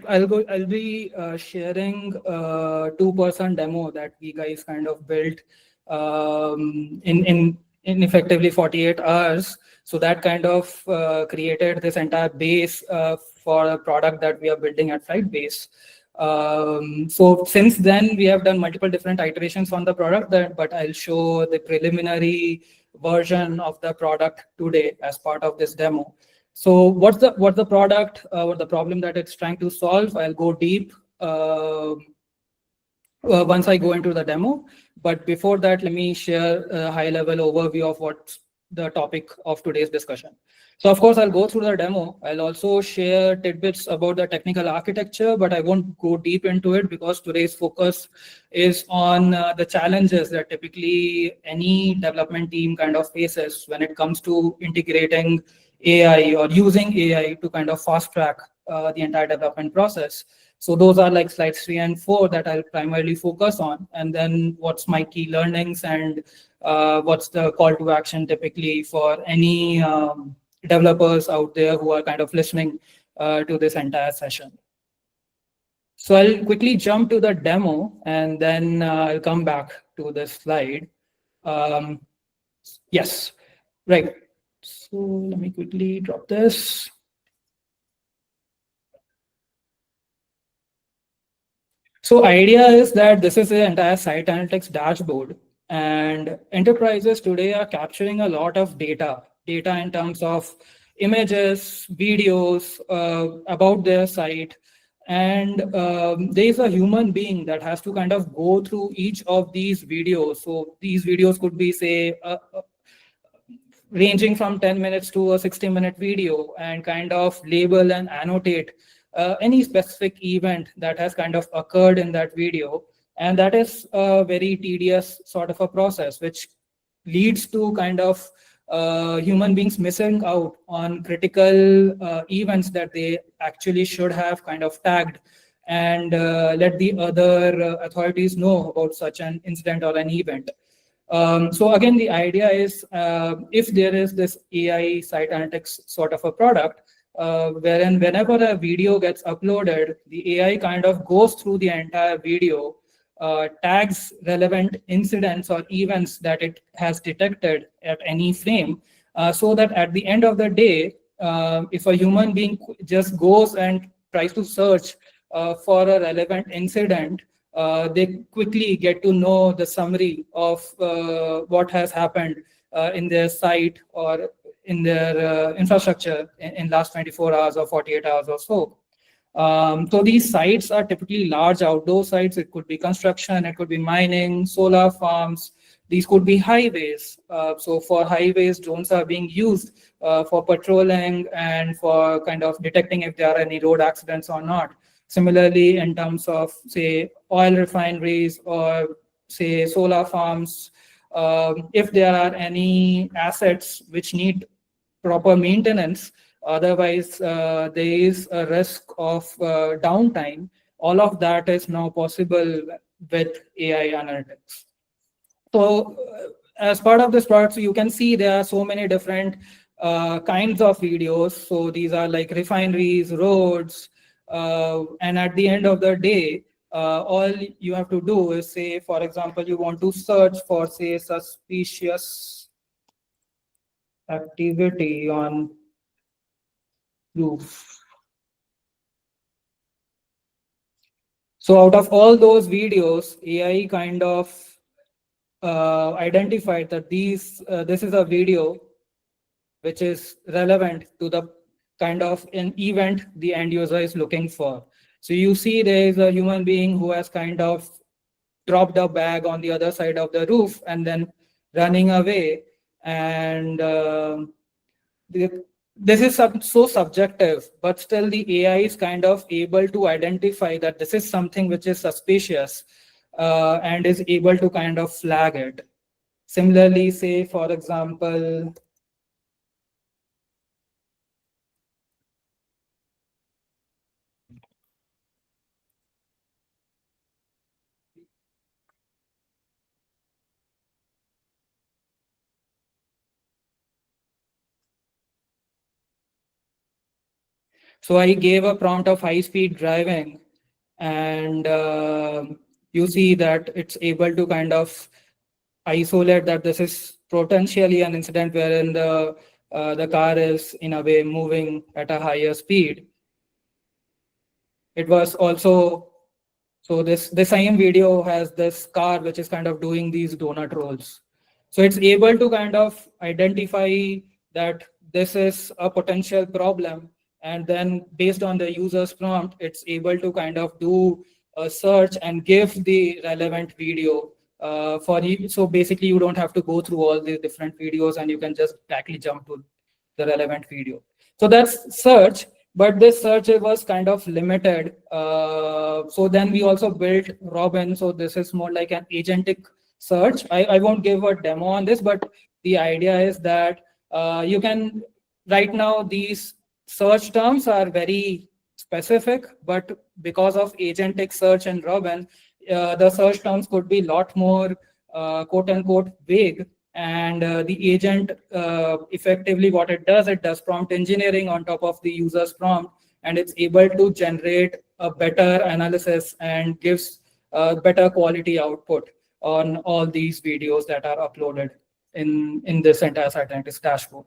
I'll be sharing a 2% demo that we guys kind of built in effectively 48 hours. So that kind of created this entire base for a product that we are building at FlytBase. So since then, we have done multiple different iterations on the product, but I'll show the preliminary version of the product today as part of this demo. So what's the product or the problem that it's trying to solve? I'll go deep once I go into the demo. But before that, let me share a high-level overview of what's the topic of today's discussion. So of course, I'll go through the demo. I'll also share tidbits about the technical architecture, but I won't go deep into it because today's focus is on the challenges that typically any development team kind of faces when it comes to integrating AI or using AI to kind of fast track the entire development process. So those are like slides 3 and 4 that I'll primarily focus on. And then what's my key learnings and what's the call to action typically for any developers out there who are kind of listening to this entire session. So I'll quickly jump to the demo and then I'll come back to this slide. Yes, right. So let me quickly drop this. So idea is that this is the entire site analytics dashboard, and enterprises today are capturing a lot of data in terms of images, videos about their site. And there's a human being that has to kind of go through each of these videos. So these videos could be, say, ranging from 10 minutes to a 60-minute video and kind of label and annotate any specific event that has kind of occurred in that video. And that is a very tedious sort of a process, which leads to kind of human beings missing out on critical events that they actually should have kind of tagged and let the other authorities know about such an incident or an event. So again, the idea is if there is this AI site analytics sort of a product, wherein whenever a video gets uploaded, the AI kind of goes through the entire video, tags relevant incidents or events that it has detected at any frame, so that at the end of the day, if a human being just goes and tries to search for a relevant incident, they quickly get to know the summary of what has happened in their site or in their infrastructure in last 24 hours or 48 hours or so. So these sites are typically large outdoor sites. It could be construction, it could be mining, solar farms. These could be highways. So for highways, drones are being used for patrolling and for kind of detecting if there are any road accidents or not. Similarly, in terms of, say, oil refineries or, say, solar farms, if there are any assets which need proper maintenance, otherwise there is a risk of downtime. All of that is now possible with AI analytics. So as part of this product, so you can see there are so many different kinds of videos. So these are like refineries, roads, and at the end of the day, all you have to do is, say, for example, you want to search for, say, suspicious activity on roof. So out of all those videos, AI kind of identified that this is a video which is relevant to the kind of an event the end user is looking for. So you see there is a human being who has kind of dropped a bag on the other side of the roof and then running away. And this is so subjective, but still the AI is kind of able to identify that this is something which is suspicious and is able to kind of flag it. Similarly, say, for example, So I gave a prompt of high-speed driving, and you see that it's able to kind of isolate that this is potentially an incident wherein the car is in a way moving at a higher speed. It was also, so this same video has this car which is kind of doing these donut rolls. So it's able to kind of identify that this is a potential problem, and then based on the user's prompt, it's able to kind of do a search and give the relevant video for you. So basically, you don't have to go through all the different videos, and you can just directly jump to the relevant video. So that's search, but this search was kind of limited. So then we also built Robin. So this is more like an agentic search. I won't give a demo on this, but the idea is that you can, right now, these search terms are very specific, but because of agentic search and Robin, the search terms could be a lot more quote unquote vague. And the agent effectively what it does prompt engineering on top of the user's prompt, and it's able to generate a better analysis and gives better quality output on all these videos that are uploaded in this entire scientist dashboard.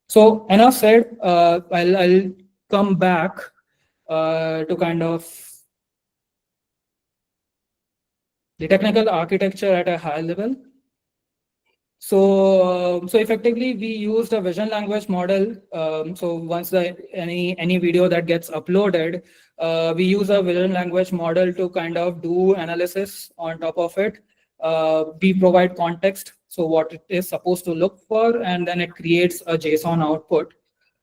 So enough said, I'll come back to kind of the technical architecture at a high level. So effectively, we used a vision language model. So once any video that gets uploaded, we use a vision language model to kind of do analysis on top of it. We provide context, so what it is supposed to look for, and then it creates a JSON output.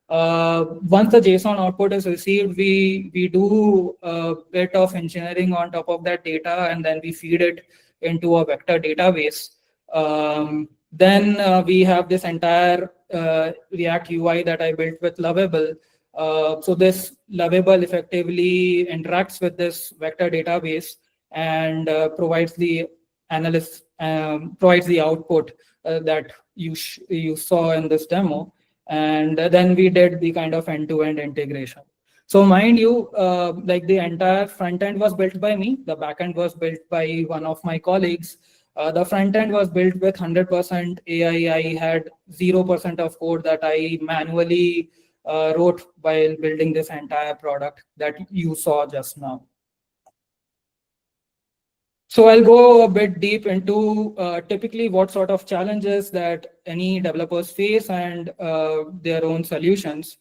Once the JSON output is received, we do a bit of engineering on top of that data, and then we feed it into a vector database. Then we have this entire React UI that I built with Lovable. So this Lovable effectively interacts with this vector database and provides the analyst, provides the output that you saw in this demo. And then we did the kind of end-to-end integration. So mind you, like the entire front end was built by me. The back end was built by one of my colleagues. The front end was built with 100% AI. I had 0% of code that I manually wrote while building this entire product that you saw just now. So I'll go a bit deep into typically what sort of challenges that any developers face and their own solutions.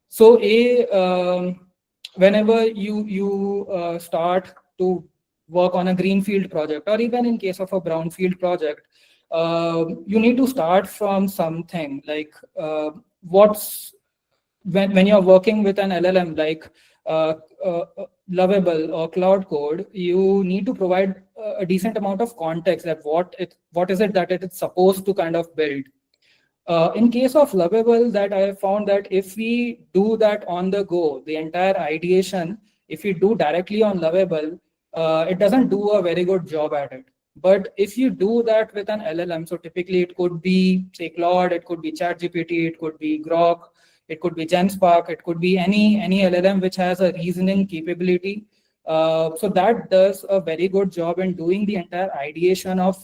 So whenever you start to work on a greenfield project, or even in case of a brownfield project, you need to start from something like when you're working with an LLM like Lovable or Cloud Code, you need to provide a decent amount of context that what is it that it is supposed to kind of build. In case of Lovable, that I have found that if we do that on the go, the entire ideation, if we do directly on Lovable, it doesn't do a very good job at it. But if you do that with an LLM, so typically it could be, say, Claude, it could be ChatGPT, it could be Grok, it could be GenSpark, it could be any LLM which has a reasoning capability. So that does a very good job in doing the entire ideation of,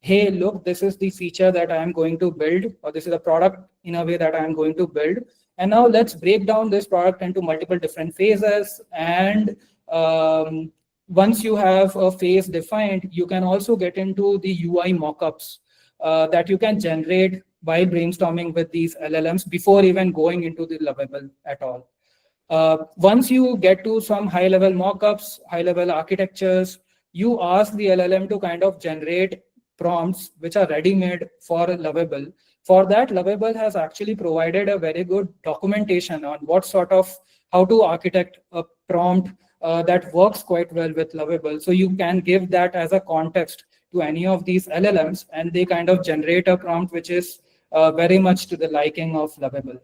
hey, look, this is the feature that I am going to build, or this is a product in a way that I am going to build. And now let's break down this product into multiple different phases. And once you have a phase defined, you can also get into the UI mockups that you can generate while brainstorming with these LLMs before even going into the Lovable at all. Once you get to some high-level mockups, high-level architectures, you ask the LLM to kind of generate prompts which are ready-made for Lovable. For that, Lovable has actually provided a very good documentation on what sort of, how to architect a prompt that works quite well with Lovable. So you can give that as a context to any of these LLMs, and they kind of generate a prompt which is very much to the liking of Lovable.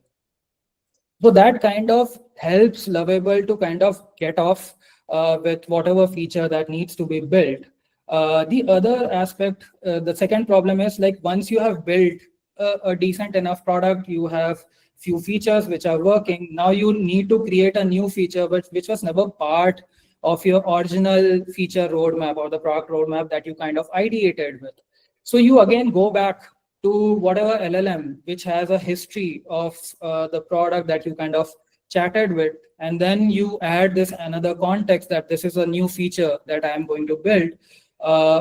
So that kind of helps Lovable to kind of get off with whatever feature that needs to be built. The other aspect, the second problem is like once you have built a decent enough product, you have few features which are working. Now you need to create a new feature, but which was never part of your original feature roadmap or the product roadmap that you kind of ideated with. So you again go back to whatever LLM which has a history of the product that you kind of chatted with, and then you add this another context that this is a new feature that I am going to build,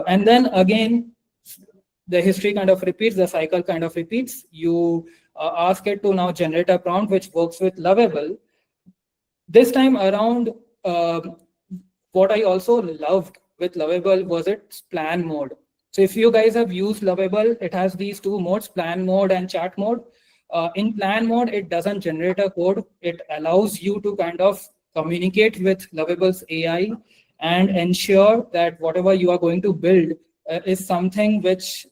and then again the history kind of repeats, the cycle kind of repeats. You ask it to now generate a prompt which works with Lovable. This time around, what I also loved with Lovable was its plan mode. So if you guys have used Lovable, it has these two modes, plan mode and chat mode. In plan mode, it doesn't generate a code. It allows you to kind of communicate with Lovable's AI and ensure that whatever you are going to build is something which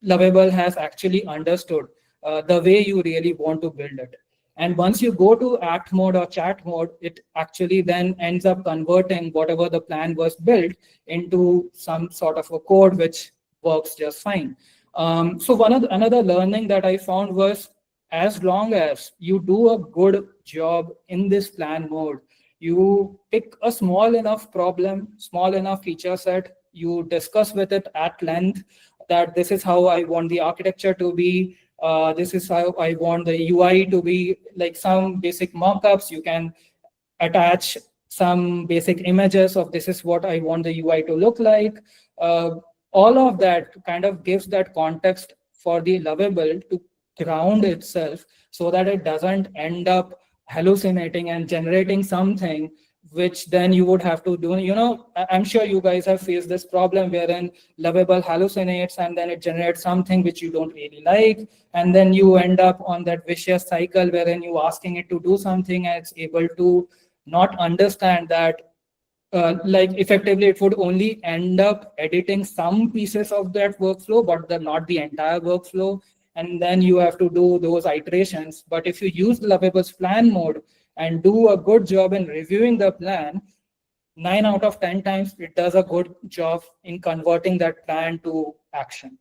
Lovable has actually understood the way you really want to build it. And once you go to act mode or chat mode, it actually then ends up converting whatever the plan was built into some sort of a code which works just fine. So another learning that I found was, as long as you do a good job in this plan mode, you pick a small enough problem, small enough feature set, you discuss with it at length that this is how I want the architecture to be, this is how I want the UI to be, like some basic mockups. You can attach some basic images of this is what I want the UI to look like. All of that kind of gives that context for the Lovable to ground itself so that it doesn't end up hallucinating and generating something which then you would have to do. I'm sure you guys have faced this problem wherein Lovable hallucinates and then it generates something which you don't really like, and then you end up on that vicious cycle wherein you asking it to do something and it's able to not understand that, like effectively it would only end up editing some pieces of that workflow, but not the entire workflow. And then you have to do those iterations. But if you use Lovable's plan mode and do a good job in reviewing the plan, 9 out of 10 times it does a good job in converting that plan to action.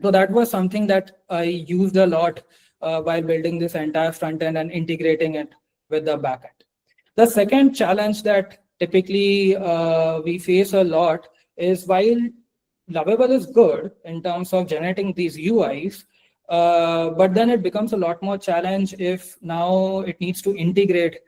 So that was something that I used a lot while building this entire front end and integrating it with the backend. The second challenge that typically we face a lot is, while Lovable is good in terms of generating these UIs, but then it becomes a lot more challenge if now it needs to integrate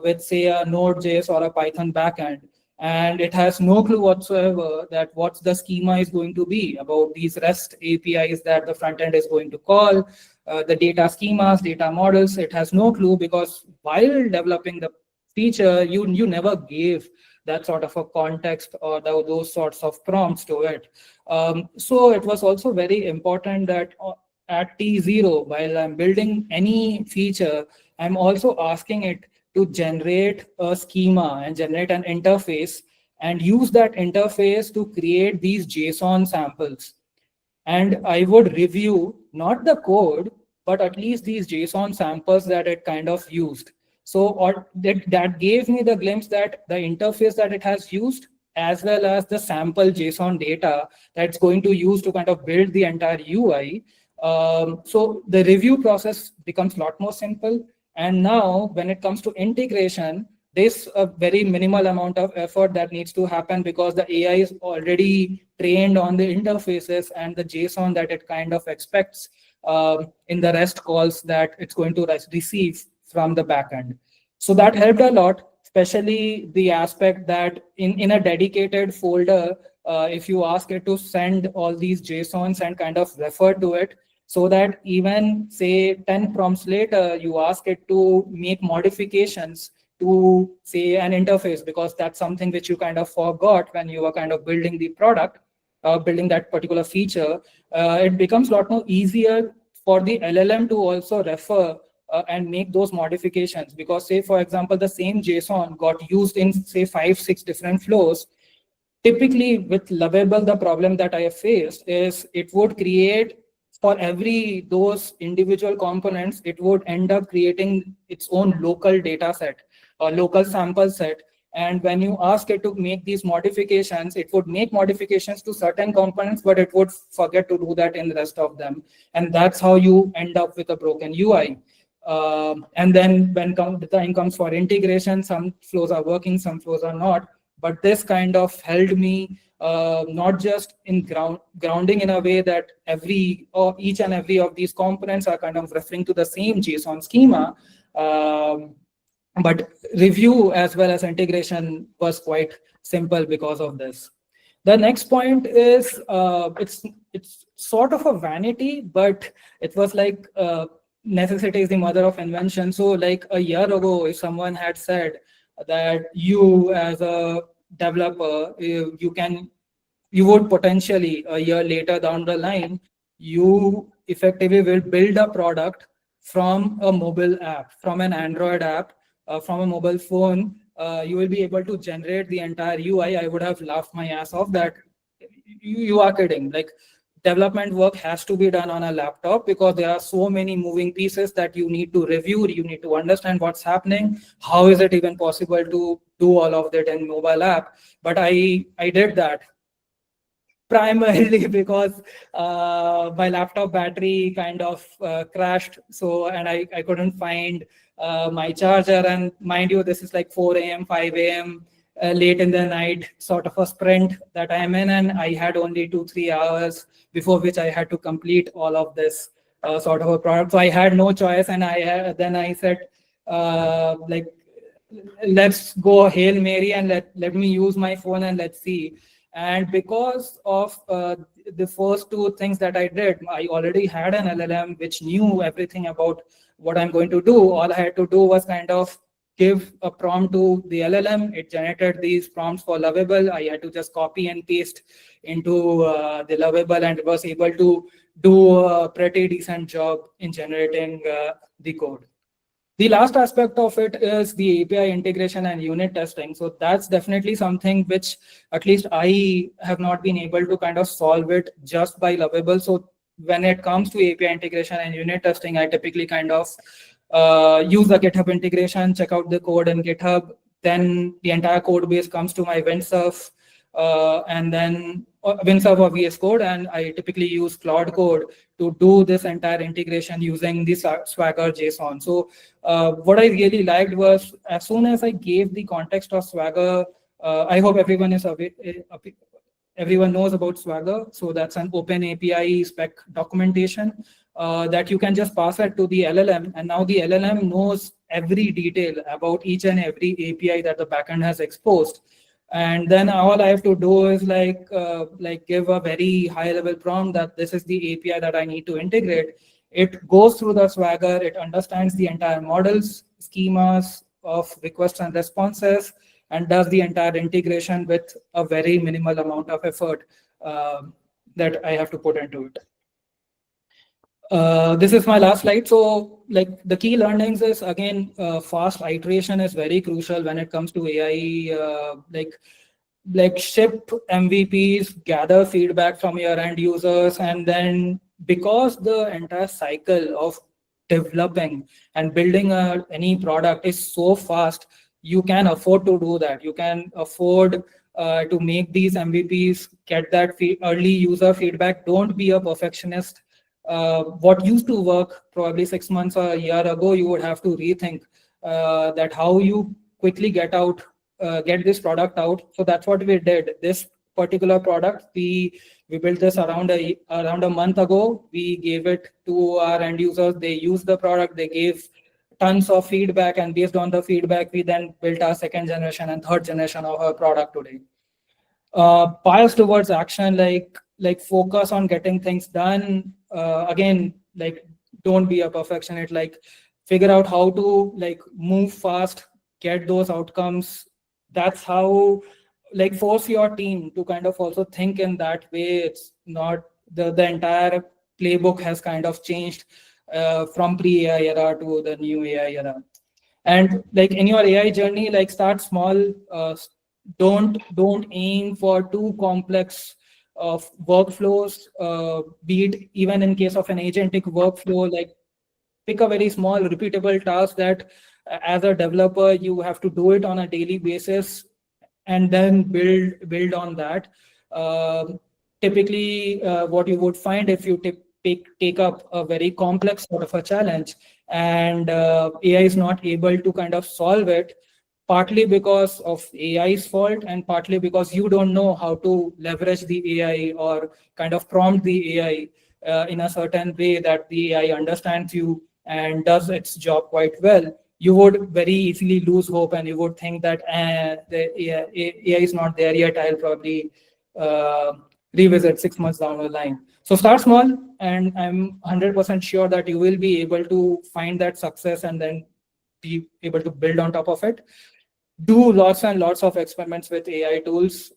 with, say, a Node.js or a Python backend, and it has no clue whatsoever that what the schema is going to be about these REST APIs that the front end is going to call, the data schemas, data models. It has no clue because while developing the feature, you never gave that sort of a context or those sorts of prompts to it. So it was also very important that at T0, while I'm building any feature, I'm also asking it to generate a schema and generate an interface and use that interface to create these JSON samples. And I would review not the code, but at least these JSON samples that it kind of used. So that gave me the glimpse that the interface that it has used, as well as the sample JSON data that's going to use to kind of build the entire UI. So the review process becomes a lot more simple. And now when it comes to integration, there's a very minimal amount of effort that needs to happen because the AI is already trained on the interfaces and the JSON that it kind of expects in the REST calls that it's going to receive from the backend. So that helped a lot, especially the aspect that in a dedicated folder, if you ask it to send all these JSONs and kind of refer to it, so that even say 10 prompts later, you ask it to make modifications to say an interface, because that's something which you kind of forgot when you were kind of building the product, building that particular feature. It becomes a lot more easier for the LLM to also refer and make those modifications, because say, for example, the same JSON got used in say 5-6 different flows. Typically with Lovable, the problem that I have faced is it would create, for every those individual components, it would end up creating its own local data set or local sample set. And when you ask it to make these modifications, it would make modifications to certain components, but it would forget to do that in the rest of them. And that's how you end up with a broken UI. And then when the time comes for integration, some flows are working, some flows are not. But this kind of held me not just in grounding in a way that each and every of these components are kind of referring to the same JSON schema, but review as well as integration was quite simple because of this. The next point is it's sort of a vanity, but it was like necessity is the mother of invention. So like a year ago, if someone had said that you as a developer, you would potentially a year later down the line, you effectively will build a product from a mobile app, from an Android app, from a mobile phone. You will be able to generate the entire UI. I would have laughed my ass off that you are kidding. Like, development work has to be done on a laptop because there are so many moving pieces that you need to review. You need to understand what's happening. How is it even possible to do all of that in mobile app? But I did that primarily because my laptop battery kind of crashed. So, and I couldn't find my charger. And mind you, this is like 4 a.m., 5 a.m., late in the night, sort of a sprint that I'm in. And I had only 2-3 hours before which I had to complete all of this sort of a product. So I had no choice. And then I said, like, let's go Hail Mary and let me use my phone and let's see. And because of the first two things that I did, I already had an LLM which knew everything about what I'm going to do. All I had to do was kind of give a prompt to the LLM. It generated these prompts for Lovable. I had to just copy and paste into the Lovable, and it was able to do a pretty decent job in generating the code. The last aspect of it is the API integration and unit testing. So that's definitely something which at least I have not been able to kind of solve it just by Lovable. So when it comes to API integration and unit testing, I typically kind of use the GitHub integration, check out the code in GitHub. Then the entire code base comes to my Windsurf, and then Windsurf or VS Code, and I typically use Cloud Code to do this entire integration using the Swagger JSON. So what I really liked was, as soon as I gave the context of Swagger, I hope everyone knows about Swagger. So that's an open API spec documentation that you can just pass it to the LLM, and now the LLM knows every detail about each and every API that the backend has exposed. And then all I have to do is like give a very high level prompt that this is the API that I need to integrate. It goes through the Swagger, it understands the entire models, schemas of requests and responses, and does the entire integration with a very minimal amount of effort that I have to put into it. This is my last slide. So like the key learnings is, again, fast iteration is very crucial when it comes to AI. Like ship MVPs, gather feedback from your end users, and then because the entire cycle of developing and building any product is so fast, you can afford to do that. You can afford to make these MVPs, get that early user feedback. Don't be a perfectionist. What used to work probably 6 months or a year ago, you would have to rethink that how you quickly get this product out. So that's what we did. This particular product, we built this around a month ago. We gave it to our end users. They used the product. They gave tons of feedback, and based on the feedback, we then built our second generation and third generation of our product today. Bias towards action, like focus on getting things done. Again, like don't be a perfectionist. Like figure out how to like move fast, get those outcomes. That's how, like, force your team to kind of also think in that way. It's not the entire playbook has kind of changed from pre-AI era to the new AI era. And like in your AI journey, like start small. Don't aim for too complex of workflows. Be it even in case of an agentic workflow, like pick a very small repeatable task that As a developer, you have to do it on a daily basis and then build on that. Um Typically, what you would find if you take up a very complex sort of a challenge, and AI is not able to kind of solve it, partly because of AI's fault and partly because you don't know how to leverage the AI or kind of prompt the AI in a certain way that the AI understands you and does its job quite well. You would very easily lose hope and you would think that the AI is not there yet. I'll probably uh, revisit 6 months down the line. So start small, and I'm 100% sure that you will be able to find that success and then be able to build on top of it. Do lots and lots of experiments with AI tools,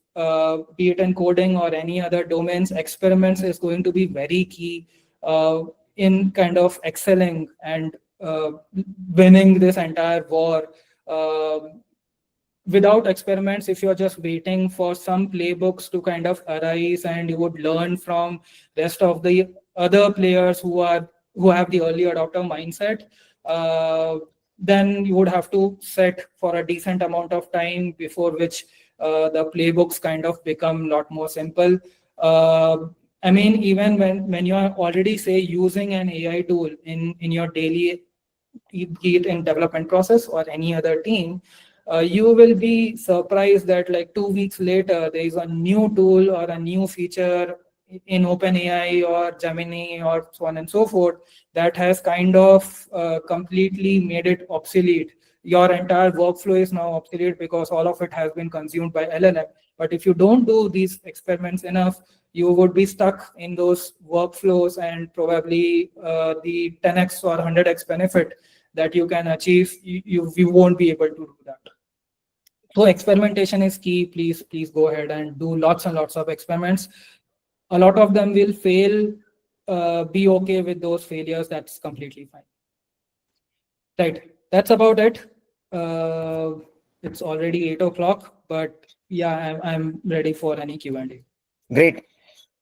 be it in coding or any other domains. Experiments is going to be very key in kind of excelling and winning this entire war. Without experiments, if you're just waiting for some playbooks to kind of arise and you would learn from rest of the other players who have the early adopter mindset, uh, then you would have to set for a decent amount of time before which the playbooks kind of become a lot more simple. uh, I mean, even when you are already say using an AI tool in your daily, be it in development process or any other team, you will be surprised that like 2 weeks later, there is a new tool or a new feature in OpenAI or Gemini or so on and so forth that has kind of completely made it obsolete. Your entire workflow is now obsolete because all of it has been consumed by LLM. But if you don't do these experiments enough, you would be stuck in those workflows, and probably the 10x or 100x benefit that you can achieve, you won't be able to do that. So experimentation is key. Please go ahead and do lots and lots of experiments. A lot of them will fail. Be okay with those failures. That's completely fine. Right. That's about it. It's already 8 o'clock, but yeah, I'm ready for any Q&A. Great.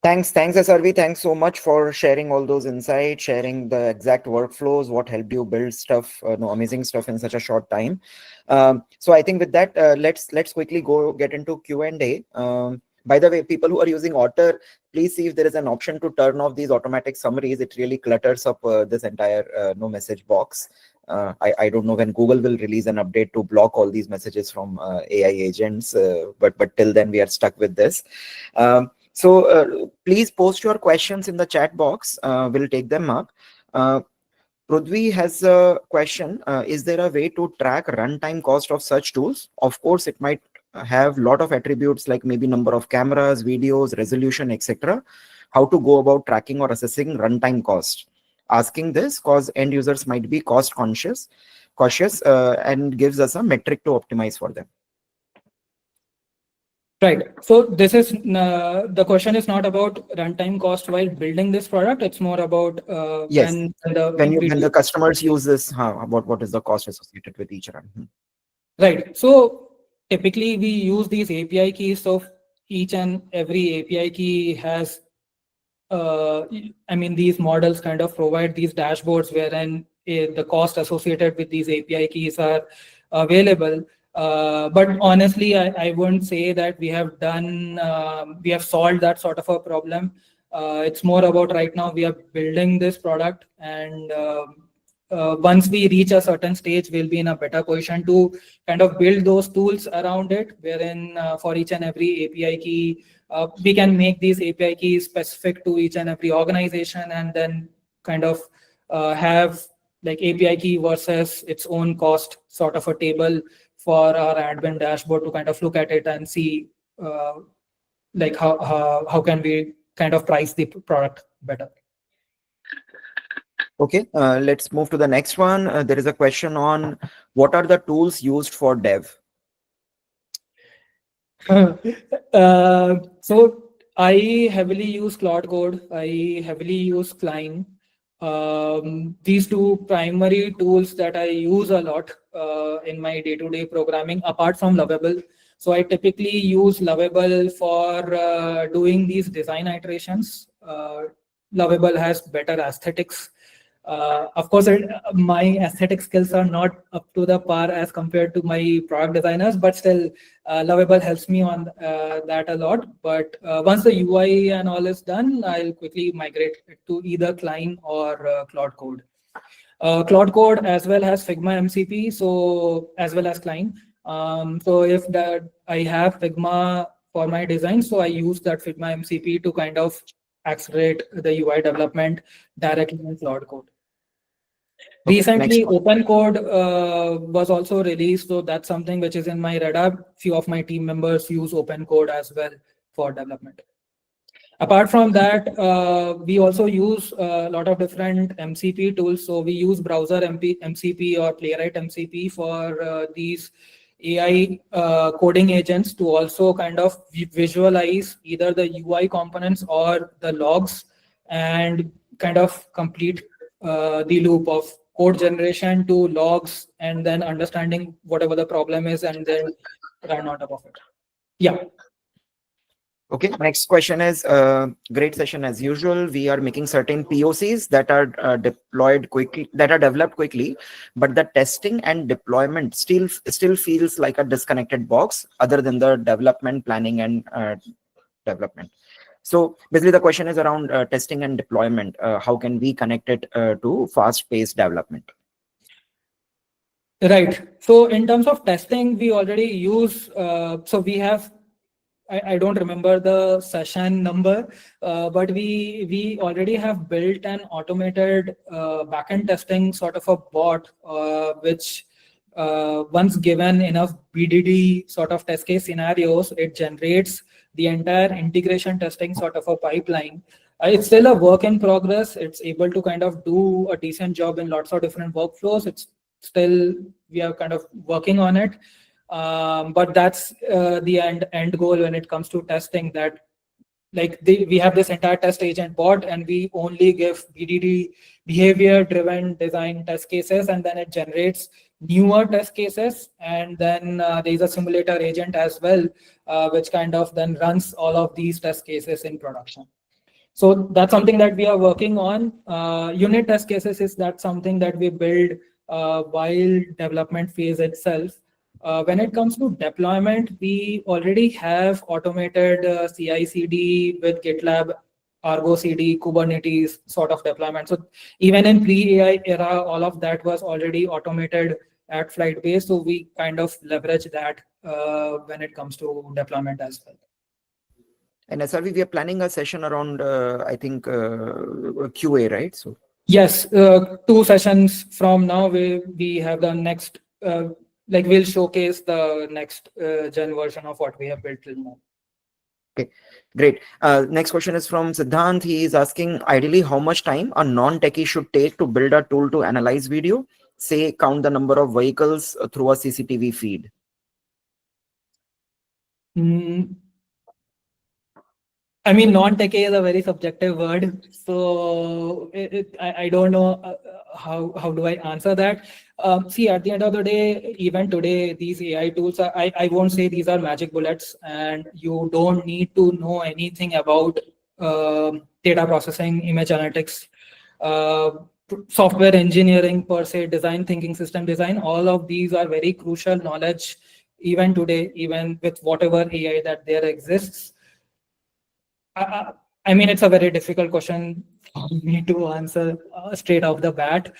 Thanks, SRV. Thanks so much for sharing all those insights, sharing the exact workflows, what helped you build stuff, no, amazing stuff in such a short time. So I think with that, let's quickly go get into Q&A. By the way, people who are using Otter, please see if there is an option to turn off these automatic summaries. It really clutters up this entire no message box. I don't know when Google will release an update to block all these messages from AI agents, but till then we are stuck with this. So please post your questions in the chat box. We'll take them up. Prudvi has a question. Is there a way to track runtime cost of such tools? Of course, it might have a lot of attributes like maybe number of cameras, videos, resolution, etc. How to go about tracking or assessing runtime cost? Asking this because end users might be cost cautious, and gives us a metric to optimize for them. Right. So this is the question is not about runtime cost while building this product. It's more about Yes, when the customers use this, what is the cost associated with each run? Right. So typically we use these API keys. So each and every API key has, I mean, these models kind of provide these dashboards wherein the cost associated with these API keys are available. But honestly, I wouldn't say that we have done, we have solved that sort of a problem. It's more about right now we are building this product, and once we reach a certain stage, we'll be in a better position to kind of build those tools around it, wherein for each and every API key, we can make these API keys specific to each and every organization, and then kind of have like API key versus its own cost sort of a table for our admin dashboard to kind of look at it and see like how can we kind of price the product better. Okay, let's move to the next one. There is a question on what are the tools used for dev? So I heavily use Cloud Code. I heavily use Cline. These two primary tools that I use a lot in my day-to-day programming, apart from Lovable. So I typically use Lovable for doing these design iterations. Lovable has better aesthetics. Of course, my aesthetic skills are not up to the par as compared to my product designers, but still, Lovable helps me on that a lot. But once the UI and all is done, I'll quickly migrate it to either Cline or Cloud Code. Cloud Code as well as Figma MCP, so as well as Cline. So if that I have Figma for my design, so I use that Figma MCP to kind of accelerate the UI development directly in Cloud Code. Okay, next Recently, one. Open Code was also released, so that's something which is in my radar. Few of my team members use Open Code as well for development. Apart from that, we also use a lot of different MCP tools. So we use Browser MCP or Playwright MCP for these AI coding agents to also kind of visualize either the UI components or the logs and kind of complete the loop of code generation to logs and then understanding whatever the problem is and then run on top of it. Yeah. Okay, next question is great session as usual. We are making certain POCs that are deployed quickly, that are developed quickly, but the testing and deployment still feels like a disconnected box other than the development, planning, and development. So basically the question is around testing and deployment. How can we connect it to fast-paced development? Right. So in terms of testing, we already use, so we have, I don't remember the session number, but we already have built an automated backend testing sort of a bot, which once given enough BDD sort of test case scenarios, it generates the entire integration testing sort of a pipeline. It's still a work in progress. It's able to kind of do a decent job in lots of different workflows. It's still, we are kind of working on it. But that's the end goal when it comes to testing, that like we have this entire test agent bot and we only give BDD, behavior driven design test cases, and then it generates newer test cases, and then there's a simulator agent as well, which kind of then runs all of these test cases in production. So that's something that we are working on. Unit test cases is that something that we build while development phase itself. When it comes to deployment, we already have automated CI/CD with GitLab, Argo CD, Kubernetes sort of deployment. So even in pre-AI era, all of that was already automated at FlytBase. So we kind of leverage that when it comes to deployment as well. And SRV, we are planning a session around, I think, QA, right? So yes, 2 sessions from now, we have the next, like we'll showcase the next gen version of what we have built till now. Okay, great. Next question is from Siddhant. He is asking, ideally, how much time a non-techie should take to build a tool to analyze video? Say, count the number of vehicles through a CCTV feed. I mean, non-techie is a very subjective word, so I don't know how do I answer that. See, at the end of the day, even today, these AI tools are, I won't say these are magic bullets, and you don't need to know anything about data processing, image analytics, uh, software engineering per se, design thinking, system design. All of these are very crucial knowledge even today, even with whatever AI that there exists. I mean, it's a very difficult question for me to answer straight off the bat.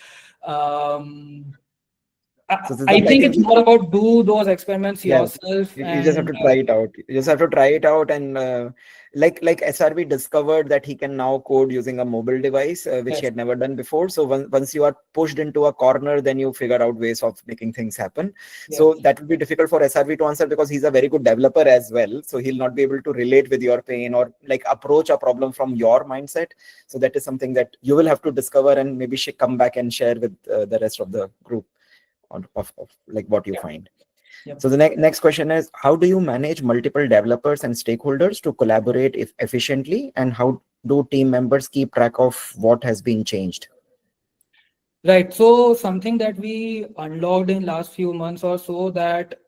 I think it's more about do those experiments yourself. You just have to try it out. You just have to try it out, and like SRV discovered that he can now code using a mobile device, which Yes. he had never done before. So once you are pushed into a corner, then you figure out ways of making things happen. Yes. So that will be difficult for SRV to answer because he's a very good developer as well. So he'll not be able to relate with your pain or like approach a problem from your mindset. So that is something that you will have to discover and maybe come back and share with the rest of the group of like what you find. Yep. So the next question is, how do you manage multiple developers and stakeholders to collaborate efficiently, and how do team members keep track of what has been changed? Right. So something that we unlocked in last few months or so, that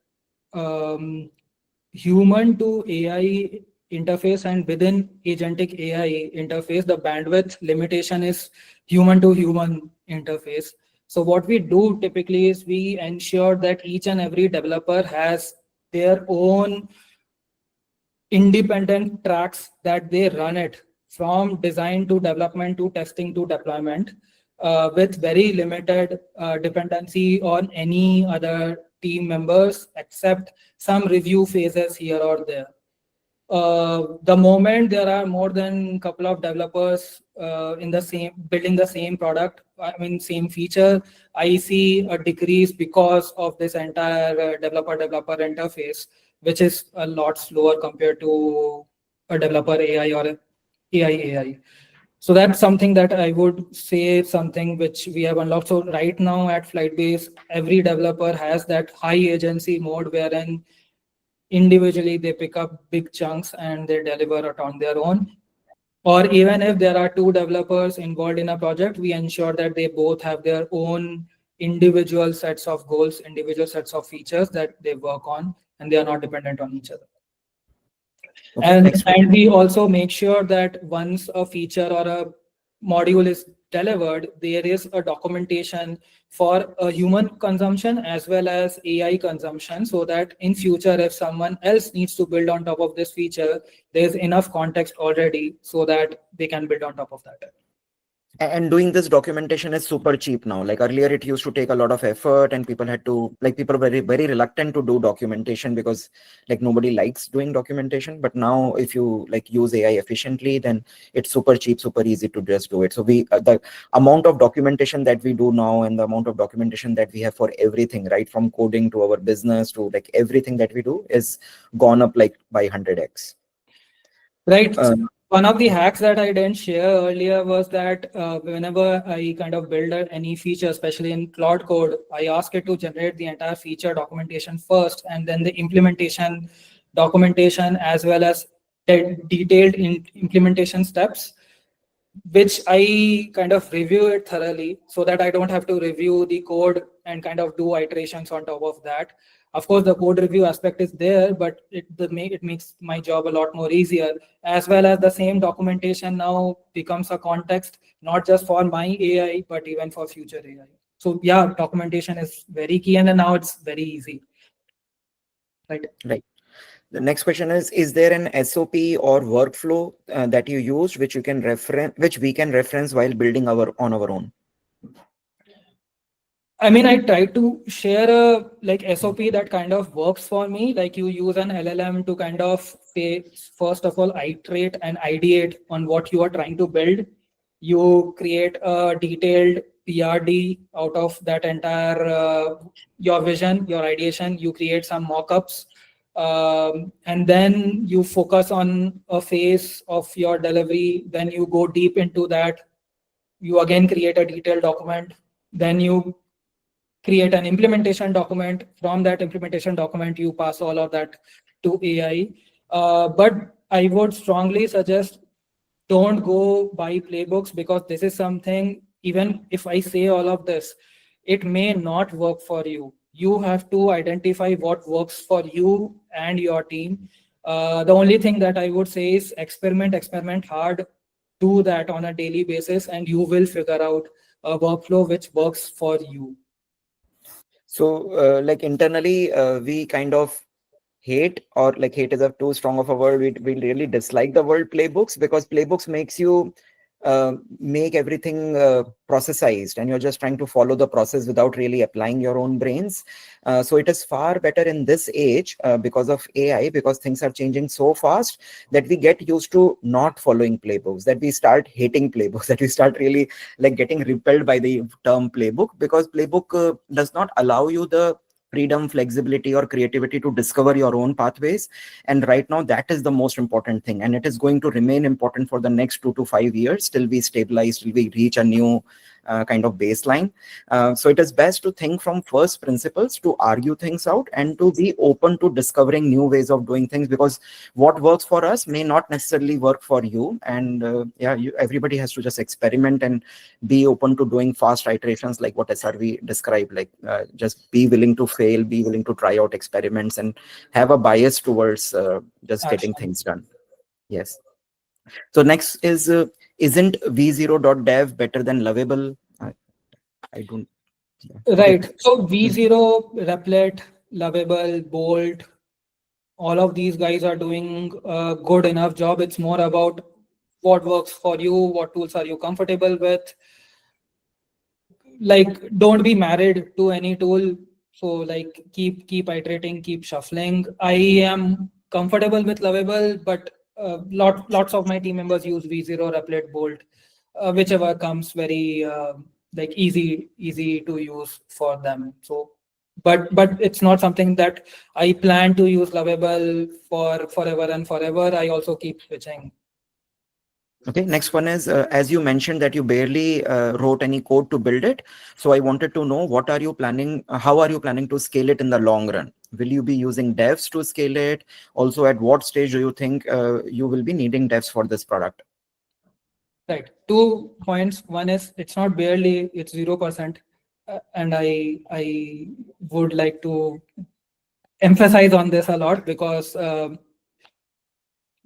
human to AI interface, and within agentic AI interface, the bandwidth limitation is human to human interface. So what we do typically is we ensure that each and every developer has their own independent tracks that they run it from design to development to testing to deployment, with very limited dependency on any other team members except some review phases here or there. The moment there are more than a couple of developers in the same building the same product, I mean same feature, I see a decrease because of this entire developer interface, which is a lot slower compared to a developer AI or a AI. So that's something that I would say, something which we have unlocked. So right now at FlytBase, every developer has that high agency mode wherein individually they pick up big chunks and they deliver it on their own. Or even if there are two developers involved in a project, we ensure that they both have their own individual sets of goals, individual sets of features that they work on, and they are not dependent on each other. Okay, next one. And we also make sure that once a feature or a module is delivered, there is a documentation for a human consumption as well as AI consumption, so that in future, if someone else needs to build on top of this feature, there's enough context already so that they can build on top of that. And doing this documentation is super cheap now. Like earlier, it used to take a lot of effort, and people had to, like, people were very reluctant to do documentation because like nobody likes doing documentation. But now, if you like use AI efficiently, then it's super cheap, super easy to just do it. So the amount of documentation that we do now, and the amount of documentation that we have for everything, right from coding to our business to like everything that we do, is gone up like by 100x. Right. So one of the hacks that I didn't share earlier was that whenever I kind of build any feature, especially in Cloud Code, I ask it to generate the entire feature documentation first, and then the implementation documentation as well as detailed implementation steps, which I kind of review it thoroughly so that I don't have to review the code and kind of do iterations on top of that. Of course, the code review aspect is there, but it makes my job a lot more easier, as well as the same documentation now becomes a context, not just for my AI, but even for future AI. So yeah, documentation is very key, and then now it's very easy. Right. Right. The next question is there an SOP or workflow that you use which you can reference, which we can reference while building on our own? I mean, I try to share a like SOP that kind of works for me. Like you use an LLM to kind of say, first of all, iterate and ideate on what you are trying to build. You create a detailed PRD out of that entire your vision, your ideation. You create some mockups, and then you focus on a phase of your delivery. Then you go deep into that. You again create a detailed document. Then you create an implementation document. From that implementation document, you pass all of that to AI. But I would strongly suggest don't go by playbooks, because this is something, even if I say all of this, it may not work for you. You have to identify what works for you and your team. The only thing that I would say is experiment hard, do that on a daily basis, and you will figure out a workflow which works for you. So like internally, we kind of hate, or like hate is a too strong of a word. We really dislike the word playbooks, because playbooks makes you make everything processized, and you're just trying to follow the process without really applying your own brains. So it is far better in this age because of AI, because things are changing so fast that we get used to not following playbooks, that we start hating playbooks, that we start really like getting repelled by the term playbook, because playbook does not allow you the freedom, flexibility, or creativity to discover your own pathways. And right now, that is the most important thing. And it is going to remain important for the next 2 to 5 years till we stabilize, till we reach a new kind of baseline. So it is best to think from first principles, to argue things out, and to be open to discovering new ways of doing things, because what works for us may not necessarily work for you. And everybody has to just experiment and be open to doing fast iterations, like what SRV described. Like just be willing to fail, be willing to try out experiments, and have a bias towards just getting things done. Yes. So next is, isn't v0.dev better than Lovable? I don't. Yeah. Okay. Right. So V0, Replit, Lovable, Bolt, all of these guys are doing a good enough job. It's more about what works for you, what tools are you comfortable with. Like, don't be married to any tool. So like keep iterating, keep shuffling. I am comfortable with Lovable, but lots of my team members use V0, Replit, Bolt, whichever comes very like easy to use for them. So but it's not something that I plan to use Lovable for forever and forever. I also keep switching. Okay, next one is, as you mentioned that you barely wrote any code to build it. So I wanted to know, what are you planning, how are you planning to scale it in the long run? Will you be using devs to scale it? Also, at what stage do you think you will be needing devs for this product? Right. 2 points. One is it's not barely, it's 0%. And I would like to emphasize on this a lot because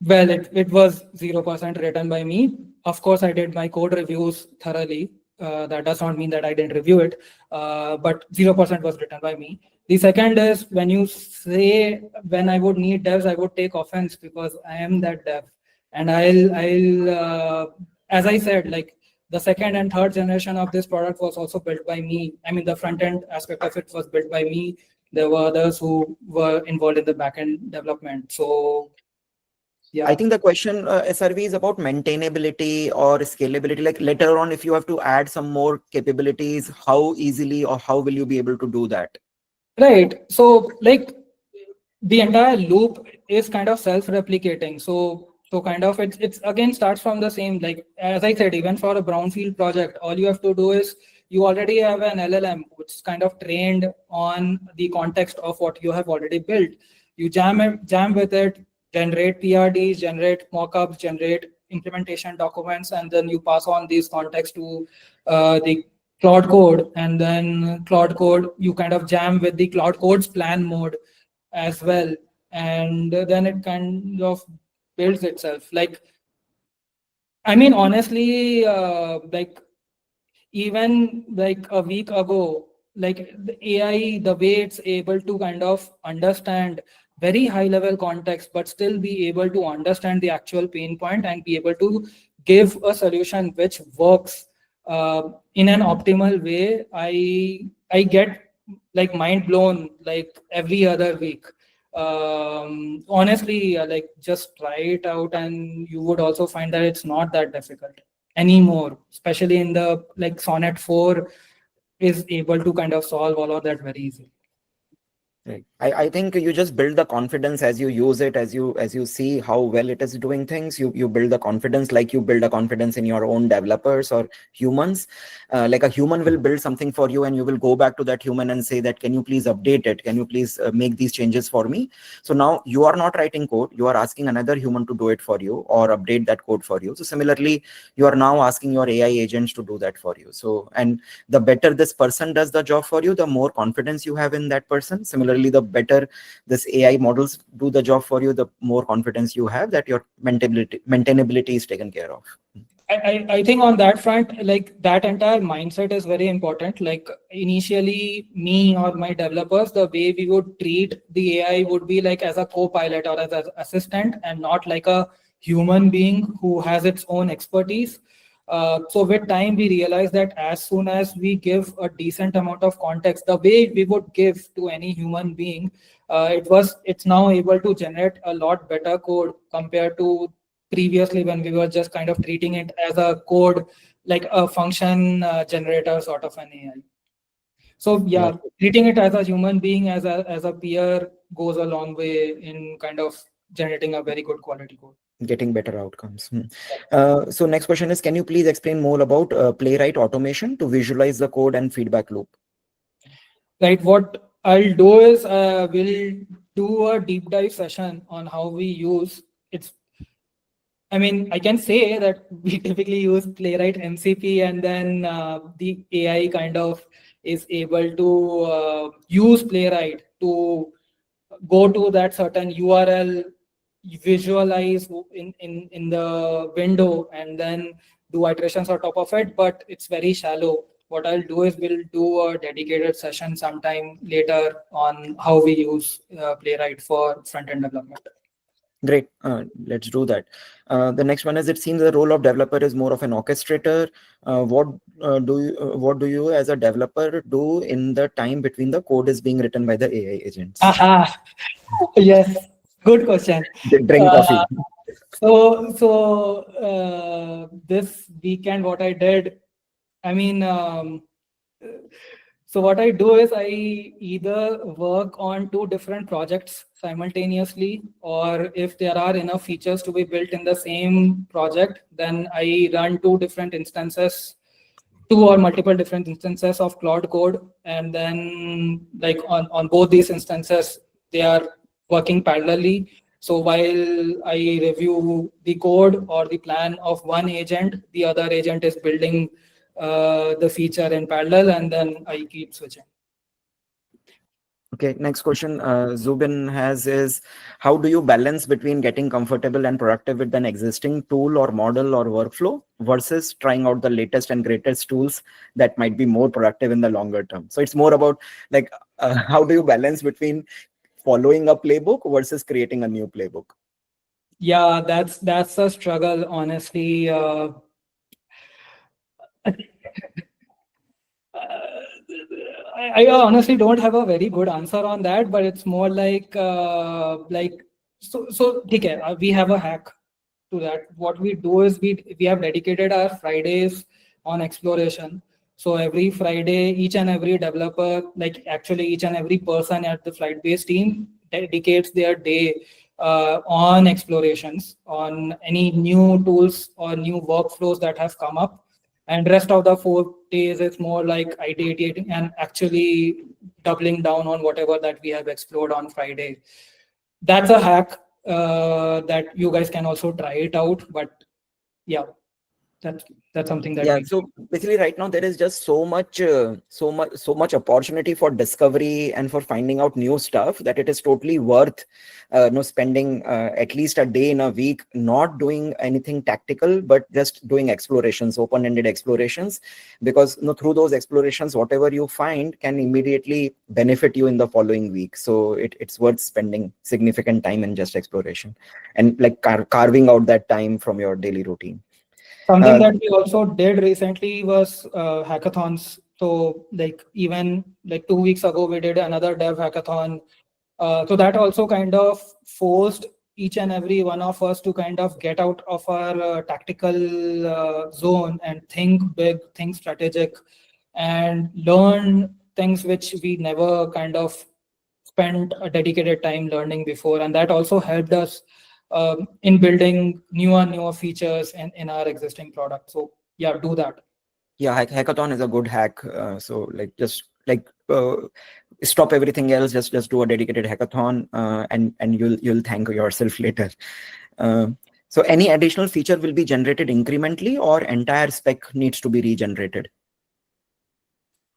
well, it was 0% written by me. Of course, I did my code reviews thoroughly. That does not mean that I didn't review it, but 0% was written by me. The second is when you say when I would need devs, I would take offense because I am that dev, and as I said, like the second and third generation of this product was also built by me. I mean, the front end aspect of it was built by me. There were others who were involved in the back end development. So yeah. I think the question, SRV, is about maintainability or scalability. Like later on, if you have to add some more capabilities, how easily or how will you be able to do that? Right. So like the entire loop is kind of self-replicating. So kind of it's again starts from the same, like as I said, even for a brownfield project, all you have to do is you already have an LLM which is kind of trained on the context of what you have already built. You jam with it, generate PRDs, generate mockups, generate implementation documents, and then you pass on these contexts to the Cloud Code, and then Cloud Code you kind of jam with the Cloud Code's plan mode as well, and then it kind of builds itself. Like, I mean, honestly, like even like a week ago, like the AI, the way it's able to kind of understand very high level context, but still be able to understand the actual pain point and be able to give a solution which works in an optimal way. I get like mind blown like every other week. Honestly, like just try it out and you would also find that it's not that difficult anymore, especially in the like Sonnet 4 is able to kind of solve all of that very easily. Right. I think you just build the confidence as you use it, as you see how well it is doing things. You build the confidence, like you build a confidence in your own developers or humans. Like a human will build something for you, and you will go back to that human and say that, can you please update it? Can you please make these changes for me? So now you are not writing code; you are asking another human to do it for you or update that code for you. So similarly, you are now asking your AI agents to do that for you. So, and the better this person does the job for you, the more confidence you have in that person. Similarly, the better this AI models do the job for you, the more confidence you have that your maintainability is taken care of. I think on that front, like that entire mindset is very important. Like initially, me or my developers, the way we would treat the AI would be like as a co-pilot or as an assistant, and not like a human being who has its own expertise. So with time, we realize that as soon as we give a decent amount of context, the way we would give to any human being, it's now able to generate a lot better code compared to previously when we were just kind of treating it as a code, like a function generator sort of an AI. So Yeah, yeah, treating it as a human being, as a peer, goes a long way in kind of generating a very good quality code. getting better outcomes. So next question is, can you please explain more about Playwright automation to visualize the code and feedback loop? Right. What I'll do is we'll do a deep dive session on how we use it's. I mean, I can say that we typically use Playwright MCP, and then the AI kind of is able to use Playwright to go to that certain URL visualize in the window and then do iterations on top of it, but it's very shallow. What I'll do is we'll do a dedicated session sometime later on how we use Playwright for front-end development. Great. Let's do that. The next one is, it seems the role of developer is more of an orchestrator. What do you as a developer do in the time between the code is being written by the AI agents? Aha. Yes, good question. Drink coffee. This weekend, what I did, I mean, so what I do is I either work on two different projects simultaneously, or if there are enough features to be built in the same project, then I run two different instances, two or multiple different instances of Cloud Code. And then like on both these instances, they are working parallelly. So while I review the code or the plan of one agent, the other agent is building the feature in parallel, and then I keep switching. Okay, next question Zubin has is, how do you balance between getting comfortable and productive with an existing tool or model or workflow versus trying out the latest and greatest tools that might be more productive in the longer term? So it's more about like, how do you balance between following a playbook versus creating a new playbook? Yeah, that's a struggle, honestly. I honestly don't have a very good answer on that, but it's more like okay, we have a hack to that. What we do is we have dedicated our Fridays on exploration. So every Friday, each and every developer, like actually each and every person at the FlytBase team dedicates their day on explorations, on any new tools or new workflows that have come up. And rest of the 4 days is more like ideating and actually doubling down on whatever that we have explored on Friday. That's a hack that you guys can also try it out. But yeah, that's something that we so basically right now there is just so much opportunity for discovery and for finding out new stuff that it is totally worth spending at least a day in a week not doing anything tactical, but just doing explorations, open-ended explorations, because through those explorations whatever you find can immediately benefit you in the following week. So it's worth spending significant time in just exploration and like carving out that time from your daily routine. Something that we also did recently was hackathons. So like even like 2 weeks ago, we did another dev hackathon. So that also kind of forced each and every one of us to kind of get out of our tactical zone and think big, think strategic, and learn things which we never kind of spent a dedicated time learning before. And that also helped us in building newer features in our existing product. So yeah, do that. Yeah, hackathon is a good hack. So like just like stop everything else, just do a dedicated hackathon, and you'll thank yourself later. So any additional feature will be generated incrementally, or entire spec needs to be regenerated?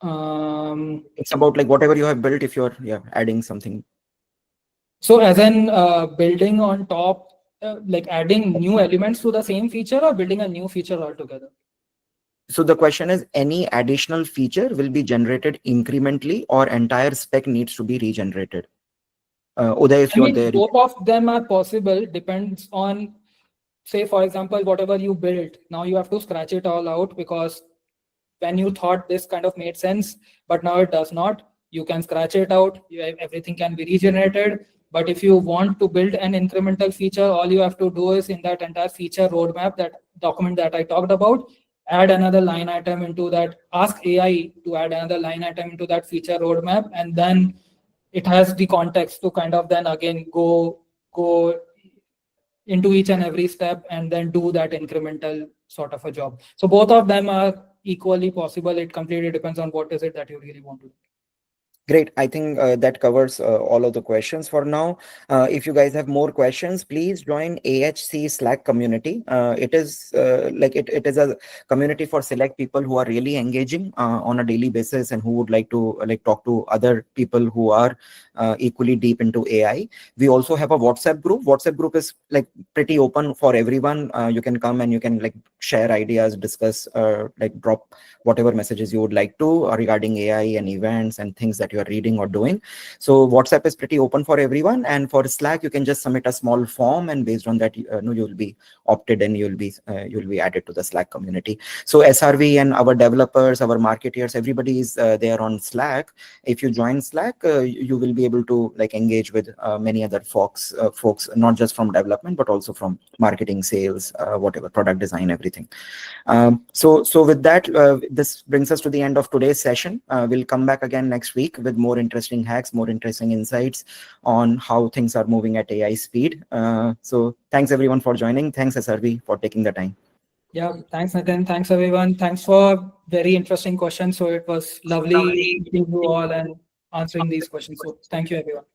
It's about like whatever you have built, if you're adding something. So as in building on top, like adding new elements to the same feature, or building a new feature altogether? So the question is, any additional feature will be generated incrementally, or entire spec needs to be regenerated? Uday, if you're there. Both of them are possible, depends on, say for example, whatever you built, now you have to scratch it all out, because when you thought this kind of made sense, but now it does not, you can scratch it out, everything can be regenerated. But if you want to build an incremental feature, all you have to do is in that entire feature roadmap, that document that I talked about, add another line item into that, ask AI to add another line item into that feature roadmap, and then it has the context to kind of then again go into each and every step and then do that incremental sort of a job. So both of them are equally possible. It completely depends on what is it that you really want to do. Great. I think that covers all of the questions for now. If you guys have more questions, please join AHC Slack community. It is it is a community for select people who are really engaging on a daily basis and who would like to talk to other people who are equally deep into AI. We also have a WhatsApp group. WhatsApp group is like pretty open for everyone. You can come and you can like share ideas, discuss, drop whatever messages you would like to regarding AI and events and things that you are reading or doing. So WhatsApp is pretty open for everyone. And for Slack, you can just submit a small form, and based on that, you'll be opted and you'll be added to the Slack community. So SRV and our developers, our marketeers, everybody is there on Slack. If you join Slack, you will be able to like engage with many other folks, not just from development but also from marketing, sales, whatever, product design, everything. So with that, this brings us to the end of today's session. We'll come back again next week with more interesting hacks, more interesting insights on how things are moving at AI speed. So thanks everyone for joining. Thanks SRV for taking the time. Yeah, thanks Nitin. Thanks everyone. Thanks for very interesting questions. So it was lovely meeting you all and answering these questions. So thank you everyone.